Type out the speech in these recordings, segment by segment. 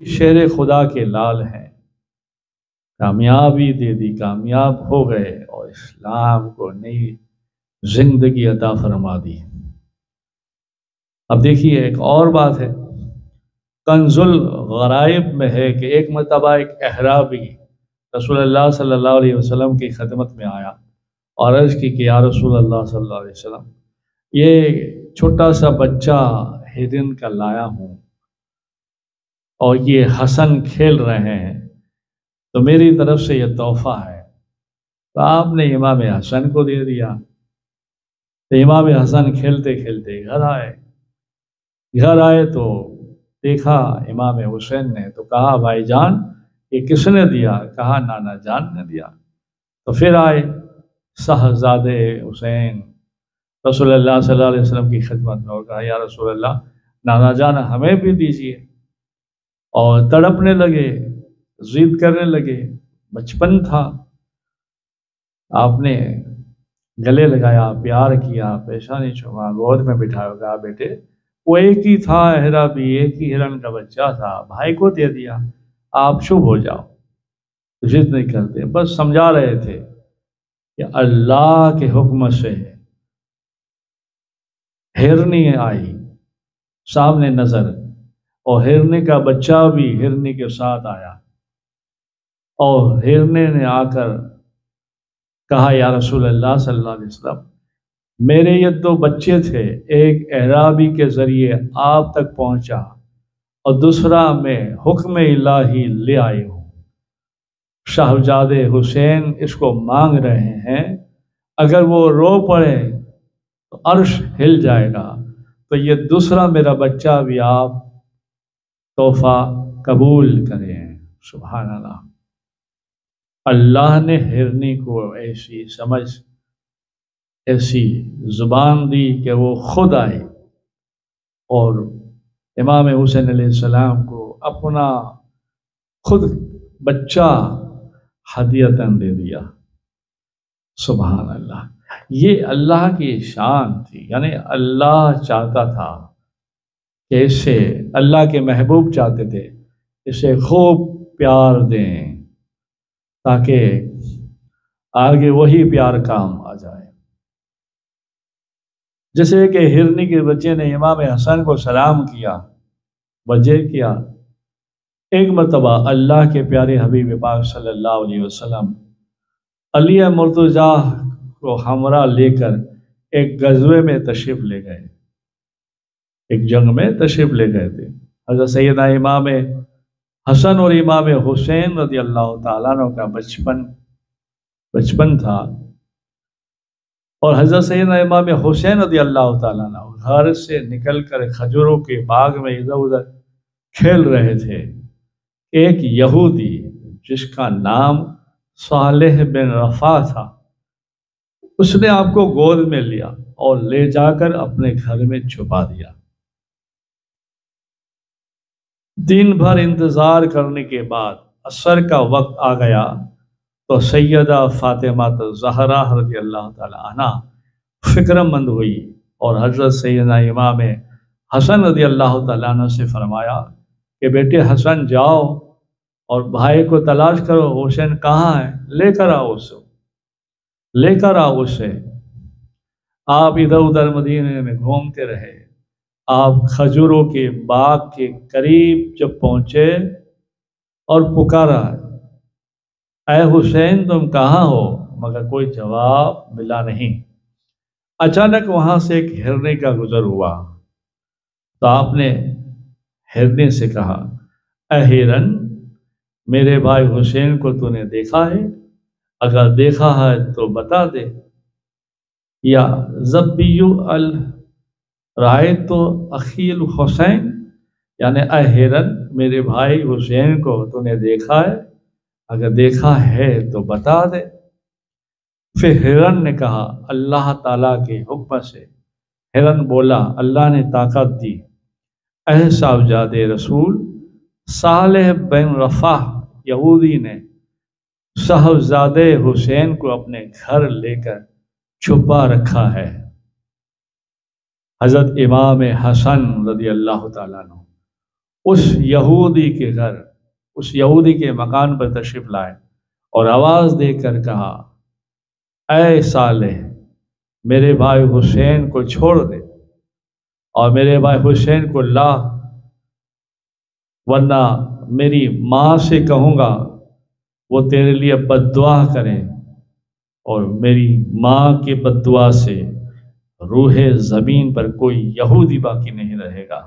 شیر خدا کے لال ہیں، کامیابی دے دی، کامیاب ہو گئے اور اسلام کو نئی زندگی عطا فرما دی۔ اب دیکھیے ایک اور بات ہے، کنز الغرائب میں ہے کہ ایک مرتبہ ایک اعرابی رسول اللہ صلی اللہ علیہ وسلم کی خدمت میں آیا اور عرض کی کہ یا رسول اللہ صلی اللہ علیہ وسلم، یہ چھوٹا سا بچہ ہرن کا لایا ہوں اور یہ حسن کھیل رہے ہیں، تو میری طرف سے یہ تحفہ ہے۔ تو آپ نے امام حسن کو دے دیا۔ تو امام حسن کھیلتے کھیلتے گھر آئے تو دیکھا امام حسین نے، تو کہا بھائی جان یہ کس نے دیا؟ کہا نانا جان نے دیا۔ تو پھر آئے صاحبزادے حسین رسول اللہ صلی اللہ علیہ وسلم کی خدمت میں اور کہا یا رسول اللہ، نانا جان ہمیں بھی دیجیے۔ اور تڑپنے لگے، ضد کرنے لگے، بچپن تھا، آپ نے گلے لگایا، پیار کیا، پیشانی چوما، گود میں بٹھایا، کہا بیٹے وہ ایک ہی تھا اعرابی، ایک ہی ہرن کا بچہ تھا، بھائی کو دے دیا، آپ چپ ہو جاؤ، ضد نہیں کرتے۔ بس سمجھا رہے تھے کہ اللہ کے حکم سے ہرنی آئی سامنے نظر، اور ہرنے کا بچہ بھی ہرنی کے ساتھ آیا، اور ہرنے نے آ کر کہا یا رسول اللہ صلی اللہ علیہ وسلم، میرے یہ دو بچے تھے، ایک اعرابی کے ذریعے آپ تک پہنچا اور دوسرا میں حکم الہی لے آئی ہوں۔ شاہزادے حسین اس کو مانگ رہے ہیں، اگر وہ رو پڑے تو عرش ہل جائے گا، تو یہ دوسرا میرا بچہ بھی آپ تحفہ قبول کریں۔ سبحان اللہ۔ اللہ نے ہرنی کو ایسی سمجھ، ایسی زبان دی کہ وہ خود آئی اور امام حسین علیہ السلام کو اپنا خود بچہ ہدیتاً دے دیا۔ سبحان اللہ۔ یہ اللہ کی شان تھی، یعنی اللہ چاہتا تھا کہ اسے، اللہ کے محبوب چاہتے تھے اسے خوب پیار دیں تاکہ آگے وہی پیار کام آ جائے۔ جیسے کہ ہرنی کے بچے نے امام حسن کو سلام کیا، وجہ کیا، ایک مرتبہ اللہ کے پیارے حبیب پاک صلی اللہ علیہ وسلم علی مرتضیٰ کو ہمراہ لے کر ایک غزوے میں تشریف لے گئے، ایک جنگ میں تشریف لے گئے تھے۔ حضرت سیدنا امام حسن اور امام حسین رضی اللہ تعالیٰ عنہ کا بچپن تھا، اور حضرت سیدنا امام حسین رضی اللہ تعالیٰ عنہ گھر سے نکل کر کھجوروں کے باغ میں ادھر ادھر کھیل رہے تھے۔ ایک یہودی جس کا نام صالح بن رفع تھا، اس نے آپ کو گود میں لیا اور لے جا کر اپنے گھر میں چھپا دیا۔ دن بھر انتظار کرنے کے بعد عصر کا وقت آ گیا تو سیدہ فاطمہ زہرا رضی اللہ تعالی عنہ فکر مند ہوئی اور حضرت سیدنا امام حسن رضی اللہ تعالیٰ عنہ سے فرمایا کہ بیٹے حسن جاؤ اور بھائی کو تلاش کرو، حسین کہاں ہے، لے کر آؤ اسے۔ آپ ادھر ادھر مدینے میں گھومتے رہے۔ آپ کھجوروں کے باغ کے قریب جب پہنچے اور پکارا، اے حسین تم کہاں ہو، مگر کوئی جواب ملا نہیں۔ اچانک وہاں سے ایک ہرنے کا گزر ہوا تو آپ نے ہرنے سے کہا، اے ہرن، میرے بھائی حسین کو تو نے دیکھا ہے؟ اگر دیکھا ہے تو بتا دے۔ یا زبیو رائے تو اخی الحسین، یعنی اے ہرن، میرے بھائی حسین کو تو نے دیکھا ہے؟ اگر دیکھا ہے تو بتا دے۔ پھر ہرن نے کہا، اللہ تعالیٰ کے حکم سے۔ ہرن بولا، اللہ نے طاقت دی، اے صاحبزاد رسول، صالح بن رفع یہودی نے صاحبزادے حسین کو اپنے گھر لے کر چھپا رکھا ہے۔ حضرت امام حسن رضی اللہ تعالیٰ عنہ اس یہودی کے گھر، اس یہودی کے مکان پر تشریف لائے اور آواز دے کر کہا، اے صالح، میرے بھائی حسین کو چھوڑ دے اور میرے بھائی حسین کو لا، ورنہ میری ماں سے کہوں گا وہ تیرے لیے بد دعا کریں، اور میری ماں کی بد دعا سے روح زمین پر کوئی یہودی باقی نہیں رہے گا۔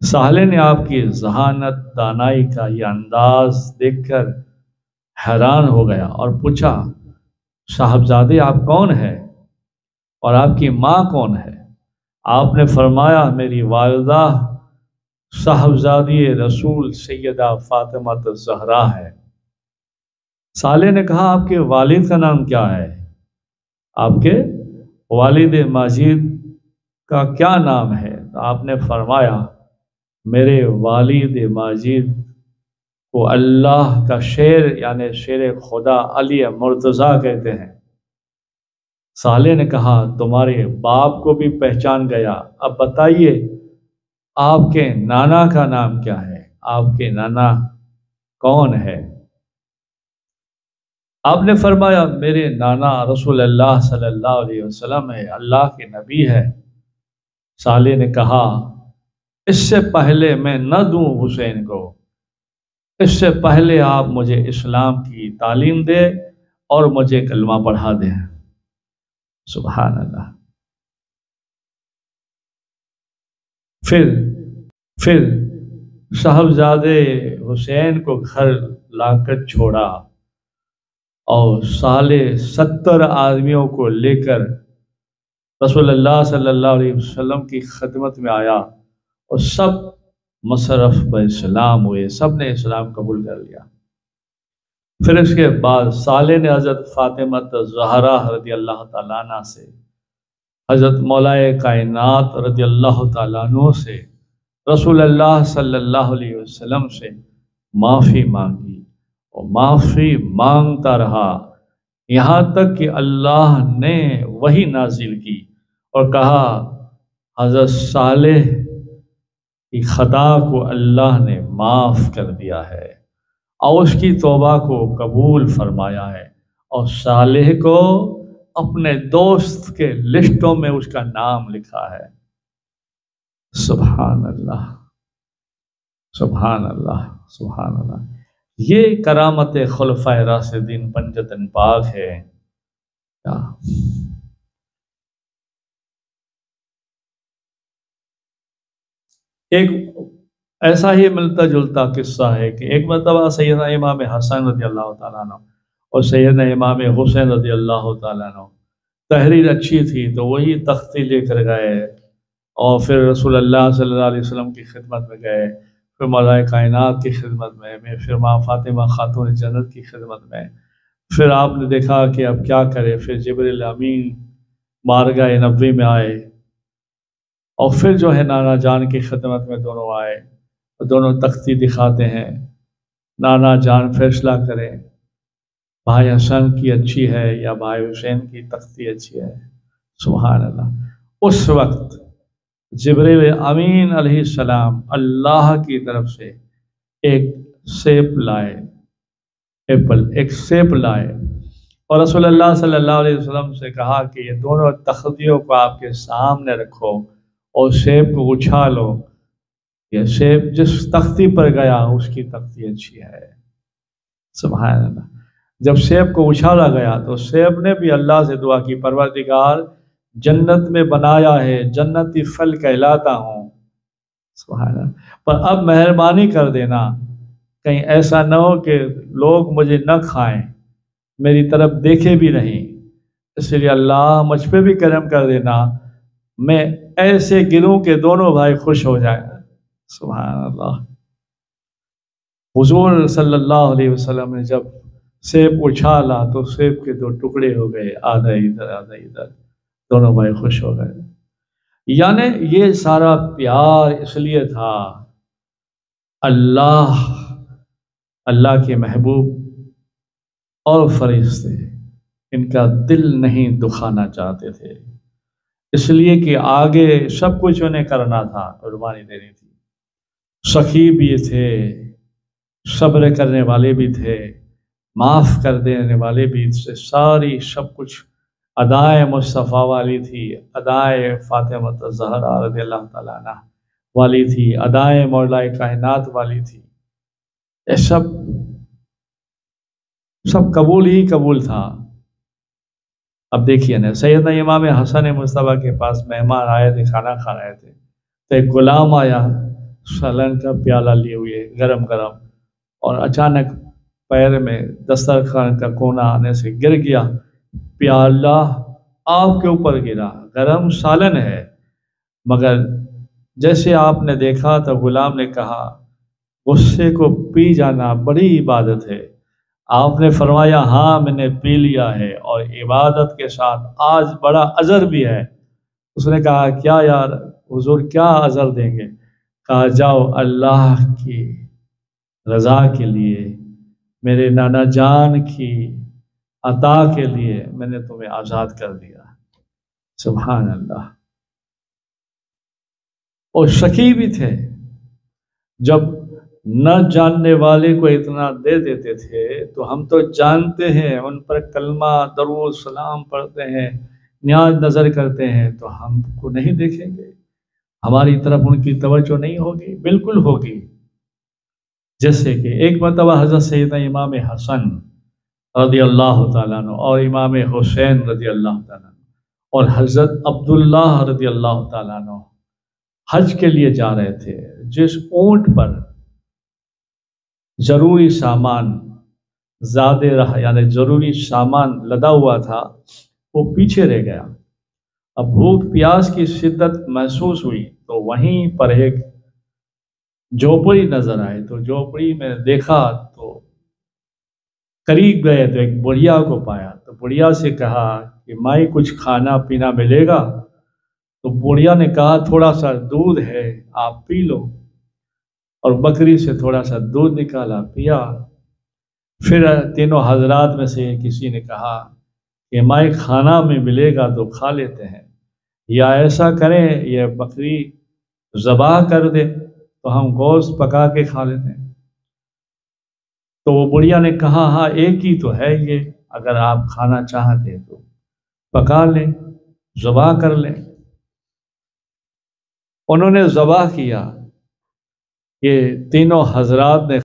صالح نے آپ کی ذہانت دانائی کا یہ انداز دیکھ کر حیران ہو گیا اور پوچھا، صاحبزادے آپ کون ہیں اور آپ کی ماں کون ہے؟ آپ نے فرمایا، میری والدہ صاحبزادی رسول سیدہ فاطمہ الزہرا ہے۔ صالح نے کہا، آپ کے والد کا نام کیا ہے؟ آپ کے والد ماجد کا کیا نام ہے؟ تو آپ نے فرمایا، میرے والد ماجد کو اللہ کا شیر یعنی شیر خدا علی مرتضیٰ کہتے ہیں۔ صالح نے کہا، تمہارے باپ کو بھی پہچان گیا، اب بتائیے آپ کے نانا کا نام کیا ہے؟ آپ کے نانا کون ہے؟ آپ نے فرمایا، میرے نانا رسول اللہ صلی اللہ علیہ وسلم ہے، اللہ کے نبی ہے۔ صالح نے کہا، اس سے پہلے میں نہ دوں حسین کو، اس سے پہلے آپ مجھے اسلام کی تعلیم دے اور مجھے کلمہ پڑھا دیں۔ سبحان اللہ۔ پھر صاحبزادے حسین کو گھر لا کر چھوڑا اور صالح 70 آدمیوں کو لے کر رسول اللہ صلی اللہ علیہ وسلم کی خدمت میں آیا اور سب مصرف باسلام ہوئے، سب نے اسلام قبول کر لیا۔ پھر اس کے بعد صالح نے حضرت فاطمہ الزہرا رضی اللہ تعالیٰ عنہ سے، حضرت مولائے کائنات رضی اللہ تعالیٰ عنہ سے، رسول اللہ صلی اللہ علیہ وسلم سے معافی مانگی اور معافی مانگتا رہا، یہاں تک کہ اللہ نے وحی نازل کی اور کہا، حضرت صالح کی خطا کو اللہ نے معاف کر دیا ہے اور اس کی توبہ کو قبول فرمایا ہے، اور صالح کو اپنے دوست کے لسٹوں میں اس کا نام لکھا ہے۔ سبحان اللہ، سبحان اللہ، سبحان اللہ۔ یہ کرامت خلفائے راشدین پنجتن پاک ہے۔ ایک ایسا ہی ملتا جلتا قصہ ہے کہ ایک مرتبہ سیدنا امام حسن رضی اللہ تعالیٰ عنہ اور سیدنا امام حسین رضی اللہ تعالیٰ عنہ تحریر اچھی تھی تو وہی تختی لے کر گئے اور پھر رسول اللہ صلی اللہ علیہ وسلم کی خدمت میں گئے، پھر مولائے کائنات کی خدمت میں، پھر ماں فاطمہ خاتون جنت کی خدمت میں۔ پھر آپ نے دیکھا کہ اب کیا کرے، پھر جبریل امین بارگاہ نبوی میں آئے اور پھر جو ہے نانا جان کی خدمت میں دونوں آئے، دونوں تختی دکھاتے ہیں، نانا جان فیصلہ کریں بھائی حسن کی اچھی ہے یا بھائی حسین کی تختی اچھی ہے۔ سبحان اللہ۔ اس وقت جبریل امین علیہ السلام اللہ کی طرف سے ایک سیب لائے، ایک سیب لائے اور رسول اللہ صلی اللہ علیہ وسلم سے کہا کہ یہ دونوں تختیوں کو آپ کے سامنے رکھو اور سیب کو اچھالو، یہ سیب جس تختی پر گیا اس کی تختی اچھی ہے۔ سبحان اللہ۔ جب سیب کو اچھالا گیا تو سیب نے بھی اللہ سے دعا کی، پروردگار جنت میں بنایا ہے، جنتی پھل کہلاتا ہوں، سبحان اللہ، پر اب مہربانی کر دینا کہیں ایسا نہ ہو کہ لوگ مجھے نہ کھائیں، میری طرف دیکھے بھی نہیں، اس لیے اللہ مجھ پہ بھی کرم کر دینا، میں ایسے گروں کہ دونوں بھائی خوش ہو جائیں۔ سبحان اللہ۔ حضور صلی اللہ علیہ وسلم نے جب سیب اچھالا تو سیب کے دو ٹکڑے ہو گئے، آدھا ادھر آدھا ادھر، دونوں بھائی خوش ہو گئے۔ یعنی یہ سارا پیار اس لیے تھا، اللہ کے محبوب اور فرشتے ان کا دل نہیں دکھانا چاہتے تھے، اس لیے کہ آگے سب کچھ انہیں کرنا تھا، قربانی دینی تھی۔ سخی بھی تھے، صبر کرنے والے بھی تھے، معاف کر دینے والے بھی تھے، ساری سب کچھ ادائے مصطفیٰ والی تھی، ادائے فاطمہ الزہرا رضی اللہ تعالیٰ عنہ والی تھی، ادائے مولا کائنات والی تھی۔ یہ سب قبول ہی قبول تھا۔ اب دیکھیے نا، سیدنا امام حسن مصطفیٰ کے پاس مہمان آئے تھے، کھانا کھا رہے تھے، تو ایک غلام آیا سالن کا پیالہ لیے ہوئے گرم گرم، اور اچانک پیر میں دسترخوان کا کونا آنے سے گر گیا، پیالہ آپ کے اوپر گرا، گرم سالن ہے، مگر جیسے آپ نے دیکھا تو غلام نے کہا غصے کو پی جانا بڑی عبادت ہے۔ آپ نے فرمایا ہاں میں نے پی لیا ہے، اور عبادت کے ساتھ آج بڑا اجر بھی ہے۔ اس نے کہا کیا یار حضور، کیا اجر دیں گے؟ کہا جاؤ، اللہ کی رضا کے لیے، میرے نانا جان کی عطا کے لیے میں نے تمہیں آزاد کر دیا۔ سبحان اللہ۔ اور شکی بھی تھے، جب نہ جاننے والے کو اتنا دے دیتے تھے تو ہم تو جانتے ہیں، ان پر کلمہ درود سلام پڑھتے ہیں، نیاز نظر کرتے ہیں، تو ہم کو نہیں دیکھیں گے؟ ہماری طرف ان کی توجہ نہیں ہوگی؟ بالکل ہوگی۔ جیسے کہ ایک مرتبہ حضرت سیدنا امام حسن رضی اللہ تعالیٰ عنہ اور امام حسین رضی اللہ تعالیٰ عنہ اور حضرت عبداللہ رضی اللہ تعالیٰ عنہ حج کے لیے جا رہے تھے، جس اونٹ پر ضروری سامان زیادہ رہا، یعنی ضروری سامان لدا ہوا تھا، وہ پیچھے رہ گیا۔ اب بھوک پیاس کی شدت محسوس ہوئی تو وہیں پر ایک جھوپڑی نظر آئی، تو جھوپڑی میں دیکھا تو قریب گئے تو ایک بڑھیا کو پایا، تو بڑھیا سے کہا کہ مائی کچھ کھانا پینا ملے گا؟ تو بڑھیا نے کہا تھوڑا سا دودھ ہے، آپ پی لو، اور بکری سے تھوڑا سا دودھ نکالا، پیا۔ پھر تینوں حضرات میں سے کسی نے کہا کہ مائی کھانا میں ملے گا تو کھا لیتے ہیں، یا ایسا کریں یہ بکری ذبح کر دے تو ہم گوشت پکا کے کھا لیتے ہیں۔ تو وہ بڑھیا نے کہا ہاں ایک ہی تو ہے یہ، اگر آپ کھانا چاہتے تو پکا لیں، ذبح کر لیں۔ انہوں نے ذبح کیا، یہ تینوں حضرات نے